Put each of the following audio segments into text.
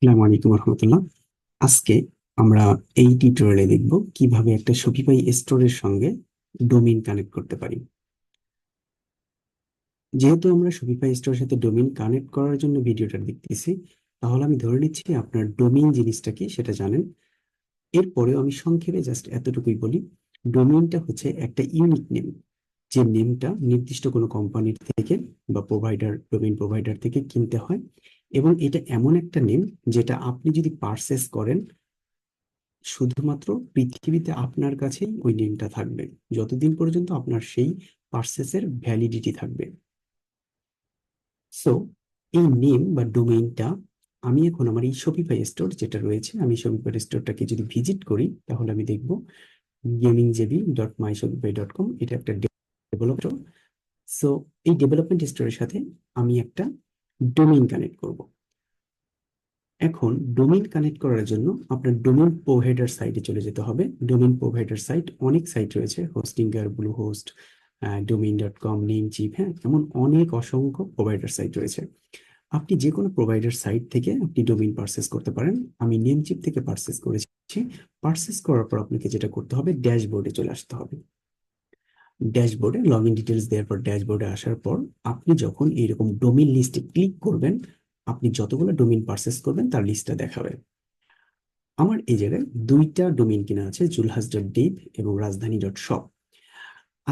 আসসালামু আলাইকুম রহমতুল্লাহ। আজকে আমরা এই টিউটোরিয়ালে দেখব কিভাবে একটা শপিফাই স্টোরের সঙ্গে ডোমেইন কানেক্ট করতে পারি। যেহেতু আমরা শপিফাই স্টোরের সাথে ডোমেইন কানেক্ট করার জন্য ভিডিওটা দেখতেছি, তাহলে আমি ধরে নিচ্ছি আপনার ডোমেইন জিনিসটা কি সেটা জানেন। এরপরেও আমি সংক্ষেপে জাস্ট এতটুকুই বলি, ডোমেইনটা হচ্ছে একটা ইউনিক নেম, যে নেমটা নির্দিষ্ট কোনো কোম্পানির থেকে বা ডোমেইন প্রোভাইডার থেকে কিনতে হয়, এবং এটা এমন একটা নেম যেটা আপনি যদি পারচেস করেন, শুধুমাত্র পৃথিবীতে আপনার কাছেই ওই নেমটা থাকবে যতদিন পর্যন্ত আপনার সেই পার্সেসের ভ্যালিডিটি থাকবে। সো এই নেম বা ডোমেইনটা আমি এখন আমার এই শপিফাই স্টোর যেটা রয়েছে, আমি শপিফাই স্টোরটাকে যদি ভিজিট করি তাহলে আমি দেখব gamingjebi.myshopify.com, এটা একটা ডেভেলপার। সো এই ডেভেলপমেন্ট স্টোরের সাথে আমি একটা ডোমেইন কানেক্ট করব। এখন ডোমেইন কানেক্ট করার জন্য আপনার ডোমেইন প্রোভাইডার সাইটে চলে যেতে হবে। ডোমেইন প্রোভাইডার সাইট অনেক সাইট রয়েছে, Hostinger, blue host, domain.com, Namecheap, হ্যাঁ, এমন অনেক অসংখ্য প্রোভাইডার সাইট রয়েছে। আপনি যে কোনো প্রোভাইডার সাইট থেকে আপনি ডোমেইন পারচেস করতে পারেন। আমি নেমচিপ থেকে পারচেস করেছি। পারচেস করার পর আপনাকে যেটা করতে হবে, ড্যাশবোর্ডে চলে আসতে হবে। ড্যাশবোর্ডে লগ ইন ডিটেলস দেওয়ার পর ড্যাশবোর্ডে আসার পর আপনি যখন এইরকম ডোমেইন লিস্টে ক্লিক করবেন, আপনি যতগুলো ডোমেইন পারচেস করবেন তার লিস্টটা দেখাবে। আমার এই জায়গায় দুইটা ডোমেইন কিনা আছে, julhas.dev এবং rajdhani.shop।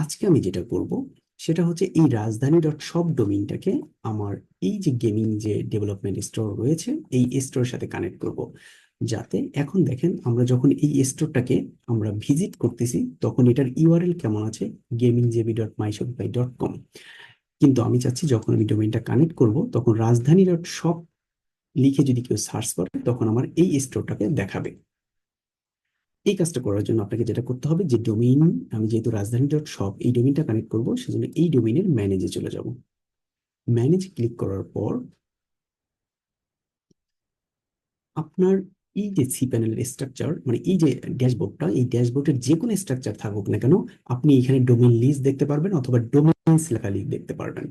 আজকে আমি যেটা করব সেটা হচ্ছে এই rajdhani.shop ডোমেইনটাকে আমার এই যে গেমিং যে ডেভেলপমেন্ট স্টোর রয়েছে এই স্টোরের সাথে কানেক্ট করব, যাতে এখন দেখেন আমরা যখন এই স্টোরটাকে আমরা ভিজিট করতেছি তখন এটার ইউআরএল কেমন আছে, gamingjebi.myshopify.com। কিন্তু আমি চাচ্ছি যখন আমি ডোমেইনটা কানেক্ট করব তখন rajdhani.shop লিখে যদি কেউ সার্চ করে তখন আমার এই স্টোরটাকে দেখাবে। এই কাজটা করার জন্য আপনাকে যেটা করতে হবে, যে ডোমেইন, আমি যেহেতু রাজধানী.শপ এই ডোমেইনটা কানেক্ট করব, সেজন্য এই ডোমেইনের ম্যানেজে চলে যাব। ম্যানেজ ক্লিক করার পর আপনার এই যে সি প্যানেলের স্ট্রাকচার, মানে এই যে ড্যাশবোর্ডটা, এই ড্যাশবোর্ডের যে কোনো স্ট্রাকচার থাকুক না কেন, আপনি এখানে ডোমেইন লিস্ট দেখতে পারবেন অথবা ডোমেইনস লেখা দেখতে পারবেন।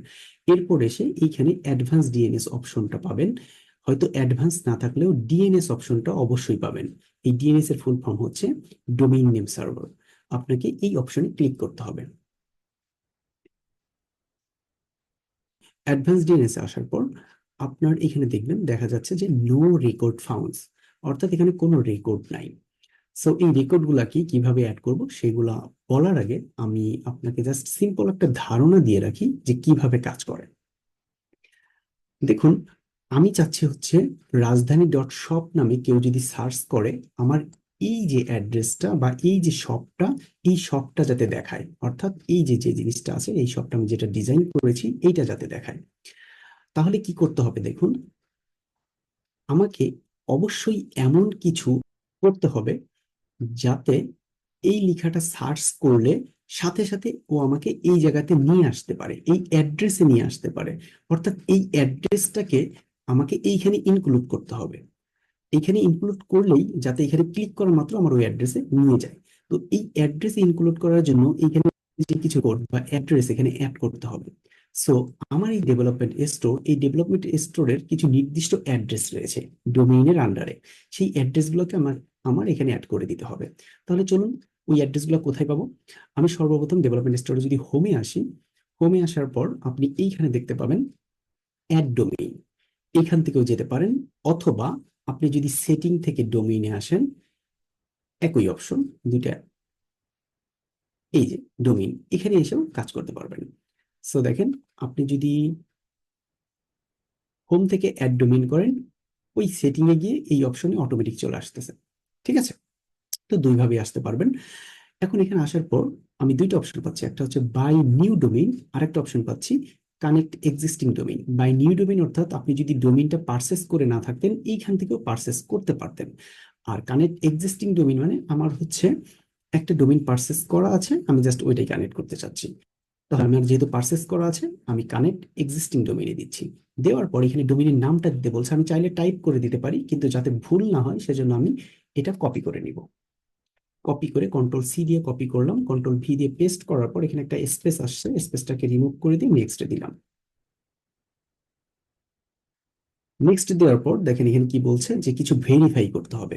এরপর এসে এইখানে অ্যাডভান্স ডিএনএস অপশনটা পাবেন। হয়তো অ্যাডভান্স না থাকলেও ডিএনএস অপশনটা অবশ্যই পাবেন। এই ডিএনএস এর ফুল ফর্ম হচ্ছে ডোমেইন নেম সার্ভার। আপনাকে এই অপশনে ক্লিক করতে হবে। অ্যাডভান্স ডিএনএস আসার পর আপনার এখানে দেখবেন দেখা যাচ্ছে যে নো রেকর্ড ফাউন্ডস, অর্থাৎ এখানে কোনো রেকর্ড নাই। সো এই রেকর্ড গুলা কি কিভাবে অ্যাড করব সেগুলা বলার আগে আমি আপনাকে জাস্ট সিম্পল একটা ধারণা দিয়ে রাখি যে কিভাবে কাজ করে। দেখুন, আমি চাচ্ছি হচ্ছে রাজধানী.শপ নামে কেউ যদি সার্চ করে আমার এই যে অ্যাড্রেসটা বা এই যে শপটা, এই শপটা যাতে দেখায়, অর্থাৎ এই যে যে জিনিসটা আছে এই শপটা আমি যেটা ডিজাইন করেছি এইটা যাতে দেখায়। তাহলে কি করতে হবে দেখুন, আমাকে অবশ্যই এমন কিছু করতে হবে যাতে এই লেখাটা সার্চ করলে সাথে সাথে ও আমাকে এই জায়গাতে নিয়ে আসতে পারে, এই অ্যাড্রেসে নিয়ে আসতে পারে। অর্থাৎ এই অ্যাড্রেসটাকে আমাকে এইখানে ইনক্লুড করতে হবে। এখানে ইনক্লুড করলেই যাতে এখানে ক্লিক করা মাত্র আমার ওই অ্যাড্রেসে নিয়ে যায়। তো এই অ্যাড্রেসে ইনক্লুড করার জন্য এখানে কিছু কোড বা অ্যাড্রেস এখানে অ্যাড করতে হবে। সো আমার এই ডেভেলপমেন্ট স্টোর, এই ডেভেলপমেন্ট স্টোরের কিছু নির্দিষ্ট অ্যাড্রেস রয়েছে ডোমেইনের আন্ডারে। সেই অ্যাড্রেসগুলোকে আমার আমার এখানে অ্যাড করে দিতে হবে। তাহলে চলুন, ওই অ্যাড্রেসগুলো কোথায় পাবো। আমি সর্বপ্রথম ডেভেলপমেন্ট স্টোরে যদি হোমে আসি, হোমে আসার পর আপনি এইখানে দেখতে পাবেন অ্যাড ডোমেইন, এখান থেকেও যেতে পারেন, অথবা আপনি যদি সেটিং থেকে ডোমেইনে আসেন, একই অপশন দুইটা, এই যে ডোমেইন, এখানে এসেও কাজ করতে পারবেন। সো দেখেন, আপনি যদি হোম থেকে অ্যাড ডোমেইন করেন, ওই সেটিং এ গিয়ে এই অপশনে অটোমেটিক চলে আসতেছে। ঠিক আছে, তো দুইভাবে আসতে পারবেন। এখন এখানে আসার পর আমি দুইটা অপশন পাচ্ছি, একটা হচ্ছে বাই নিউ ডোমেইন, আর একটা অপশন পাচ্ছি connect existing domain. Buy new domain অর্থাৎ আপনি যদি ডোমেইনটা পারচেস করে না থাকতেন এইখান থেকেও পারচেস করতে পারতেন। আর কানেক্ট এক্সিস্টিং ডোমেইন মানে আমার হচ্ছে একটা ডোমেইন পারচেস করা আছে, আমি জাস্ট ওইটাই কানেক্ট করতে চাচ্ছি। তাহলে আমার যেহেতু পারচেস করা আছে আমি কানেক্ট এক্সিস্টিং ডোমেইনে দিচ্ছি। দেওয়ার পর এখানে ডোমেইনের নামটা দিতে বলছে, আমি চাইলে টাইপ করে দিতে পারি কিন্তু যাতে ভুল না হয় সেজন্য আমি এটা কপি করে নিব। কপি করে কন্ট্রোল সি দিয়ে কপি করলাম, কন্ট্রোল ভি দিয়ে পেস্ট করার পর এখানে একটা স্পেস আসছে, স্পেসটাকে রিমুভ করে দিয়ে নেক্সটে দিলাম। নেক্সট দেওয়ার পর দেখেন এখানে কি বলছে যে কিছু ভেরিফাই করতে হবে।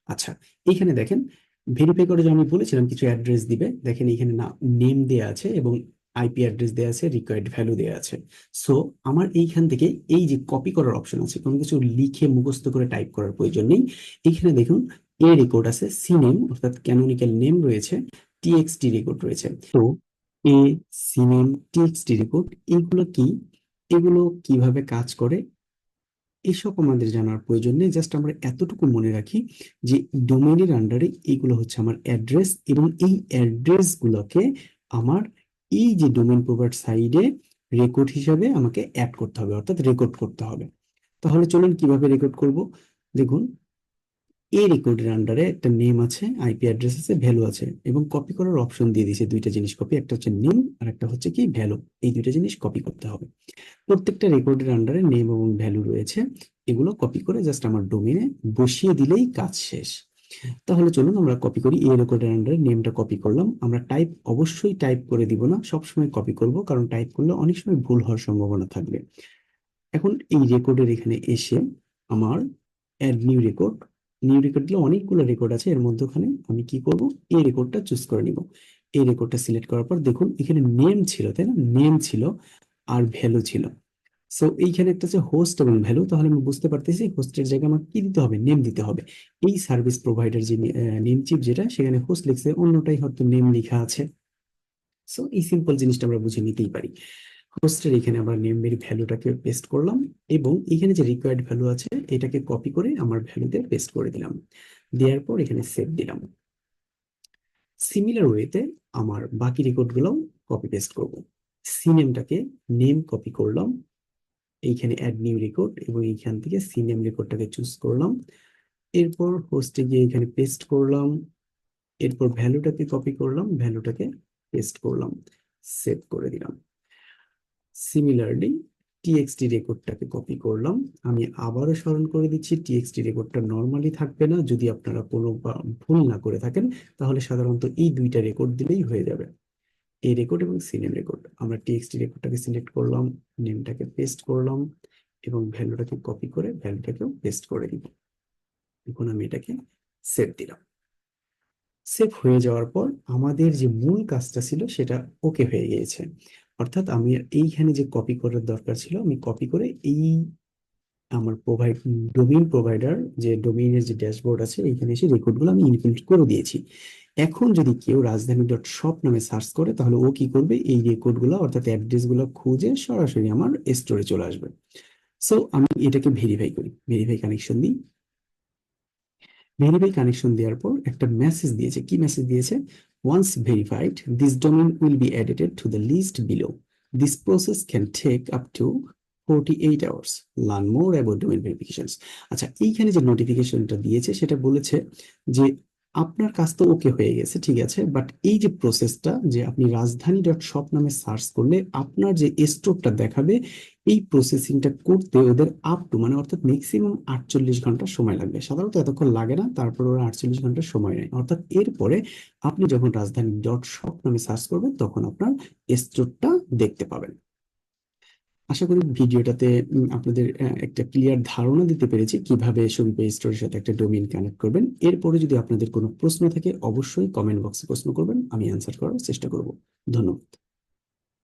আচ্ছা, এইখানে দেখেন ভেরিফাই করে যে আমি বলেছিলাম কিছু অ্যাড্রেস দিবে, দেখেন এখানে না নেম দেয়া আছে এবং আইপি অ্যাড্রেস দেয়া আছে, রিকোয়ার্ড ভ্যালু দেয়া আছে। সো আমার এইখান থেকে এই যে কপি করার অপশন আছে, কোনো কিছু লিখে মুখস্থ করে টাইপ করার প্রয়োজন নেই। এখানে দেখুন এ রেকর্ড আছে, সি নেম অর্থাৎ ক্যানোনিক্যাল নেম রয়েছে, টিএক্সটি রেকর্ড রয়েছে। তো এ, সি নেম, টিএক্সটি রেকর্ড এগুলো কি, এগুলো কিভাবে কাজ করে এসব আমাদের জানার প্রয়োজন নেই। জাস্ট আমরা এতটুকু মনে রাখি যে ডোমেইনের আন্ডারে এইগুলো হচ্ছে আমার অ্যাড্রেস, এবং এই অ্যাড্রেস গুলোকে আমার এই যে ডোমেইন প্রোভাইডার সাইডে রেকর্ড হিসাবে আমাকে অ্যাড করতে হবে, অর্থাৎ রেকর্ড করতে হবে। তাহলে চলুন কিভাবে রেকর্ড করব। দেখুন এই রেকর্ডের আন্ডারে একটা নেম আছে, আইপি অ্যাড্রেস আছে, ভ্যালু আছে, এবং কপি করার অপশন দিয়ে দিয়েছে দুইটা জিনিস কপি, একটা হচ্ছে নেম আর একটা হচ্ছে কি ভ্যালু। এই দুইটা জিনিস কপি করতে হবে। প্রত্যেকটা রেকর্ডের আন্ডারে নেম এবং ভ্যালু রয়েছে, এগুলো কপি করে জাস্ট আমার ডোমেইনে বসিয়ে দিলেই কাজ শেষ। তাহলে চলুন আমরা কপি করি। এই রেকর্ডের আন্ডারে নেমটা কপি করলাম। আমরা টাইপ অবশ্যই টাইপ করে দিব না, সবসময় কপি করব, কারণ টাইপ করলে অনেক সময় ভুল হওয়ার সম্ভাবনা থাকবে। এখন এই রেকর্ডের এখানে এসে আমার add new record, new record দিলে অনেকগুলো রেকর্ড আছে, এর মধ্যখানে আমি কি করব, এই রেকর্ডটা চুজ করে নিব। এই রেকর্ডটা সিলেক্ট করার পর দেখুন এখানে নেম ছিল, তাই না, নেম ছিল আর ভ্যালু ছিল। সো এইখানে একটা আছে হোস্ট এবং ভ্যালু, তাহলে আমি বুঝতে পারতেছি হোস্টের জায়গায় আমার কি দিতে হবে, নেম দিতে হবে। এই সার্ভিস প্রোভাইডার যে নেম চিপ যেটা, সেখানে হোস্ট লিখছে, অন্যটাই হয়তো নেম লেখা আছে। সো এই সিম্পল জিনিসটা আমরা বুঝে নিতেই পারি। হোস্টের এখানে আমরা নেমের ভ্যালুটাকে পেস্ট করলাম, এবং এখানে যে রিকোয়ার্ড ভ্যালু আছে এটাকে কপি করে আমার ভ্যালুতে পেস্ট করে দিলাম। দেওয়ার পর এখানে সেভ দিলাম। সিমিলার ওয়েতে আমার বাকি রেকর্ডগুলোও কপি পেস্ট করব। সিনেমটাকে নেম কপি করলাম, এইখানে অ্যাড নিউ রেকর্ড, এবং এইখান থেকে সিনেম রেকর্ডটাকে চুজ করলাম। এরপর হোস্টে গিয়ে এখানে পেস্ট করলাম। এরপর ভ্যালুটাকে কপি করলাম, ভ্যালুটাকে পেস্ট করলাম, সেভ করে দিলাম। সিমিলারলি টিএক্সটি রেকর্ডটাকে কপি করলাম। আমি আবারও স্মরণ করে দিচ্ছি, টিএক্সটি রেকর্ডটা নর্মালি থাকবে না, যদি আপনারা কোনো ভুল না করে থাকেন, তাহলে সাধারণত এই দুইটা রেকর্ড দিলেই হয়ে যাবে, এই রেকর্ড এবং সিনেম রেকর্ড। আমরা টিএক্সটি রেকর্ডটাকে সিলেক্ট করলাম, নেমটাকে পেস্ট করলাম, এবং ভ্যালুটাকে কপি করে ভ্যালুটাকেও পেস্ট করে দিব। এখন আমি এটাকে সেভ দিলাম। সেভ হয়ে যাওয়ার পর আমাদের যে মূল কাজটা ছিল সেটা ওকে হয়ে গিয়েছে। অর্থাৎ আমি এইখানে যে কপি করার দরকার ছিল, আমি কপি করে এই আমার ডোমেইন প্রোভাইডার যে ডোমেইনের যে ড্যাশবোর্ড আছে এখানে এসে রেকর্ডগুলো আমি ইনক্লুড করে দিয়েছি। এখন যদি কেউ রাজধানী ডট শপ নামে সার্চ করে, তাহলে ও কি করবে, এই রেকর্ডগুলো অর্থাৎ অ্যাড্রেসগুলো খুঁজে সরাসরি আমার স্টোরে চলে আসবে। সো আমি এটাকে ভেরিফাই করি, ভেরিফাই কানেকশন দিই। ভেরিফাই কানেকশন দেওয়ার পর একটা মেসেজ দিয়েছে, কি মেসেজ দিয়েছে, once verified this domain will be added to the list below, this process can take up to 48 hours, learn more about domain verifications. আচ্ছা, এইখানে যে নোটিফিকেশনটা দিয়েছে সেটা বলেছে যে আপনার কাজ তো ওকে হয়ে গেছে, ঠিক আছে, বাট এই যে প্রসেসটা যে আপনি রাজধানী ডট শপ নামে সার্চ করলে আপনার যে স্টোরটা দেখাবে, এই প্রসেসিংটা করতে ওদের আপ টু মানে অর্থাৎ ম্যাক্সিমাম 48 ঘন্টা সময় লাগবে। সাধারণত এতক্ষণ লাগে না, তারপর ওরা 48 ঘন্টা সময় নেয়। অর্থাৎ এরপরে আপনি যখন রাজধানী ডট শপ নামে সার্চ করবেন তখন আপনার স্টোরটা দেখতে পাবেন। আশা করি ভিডিওটাতে আপনাদের একটা ক্লিয়ার ধারণা দিতে পেরেছি কিভাবে শপিফাই স্টোরের সাথে একটা ডোমেইন কানেক্ট করবেন। এরপরে যদি আপনাদের কোনো প্রশ্ন থাকে অবশ্যই কমেন্ট বক্সে প্রশ্ন করবেন, আমি অ্যান্সার করার চেষ্টা করব। ধন্যবাদ।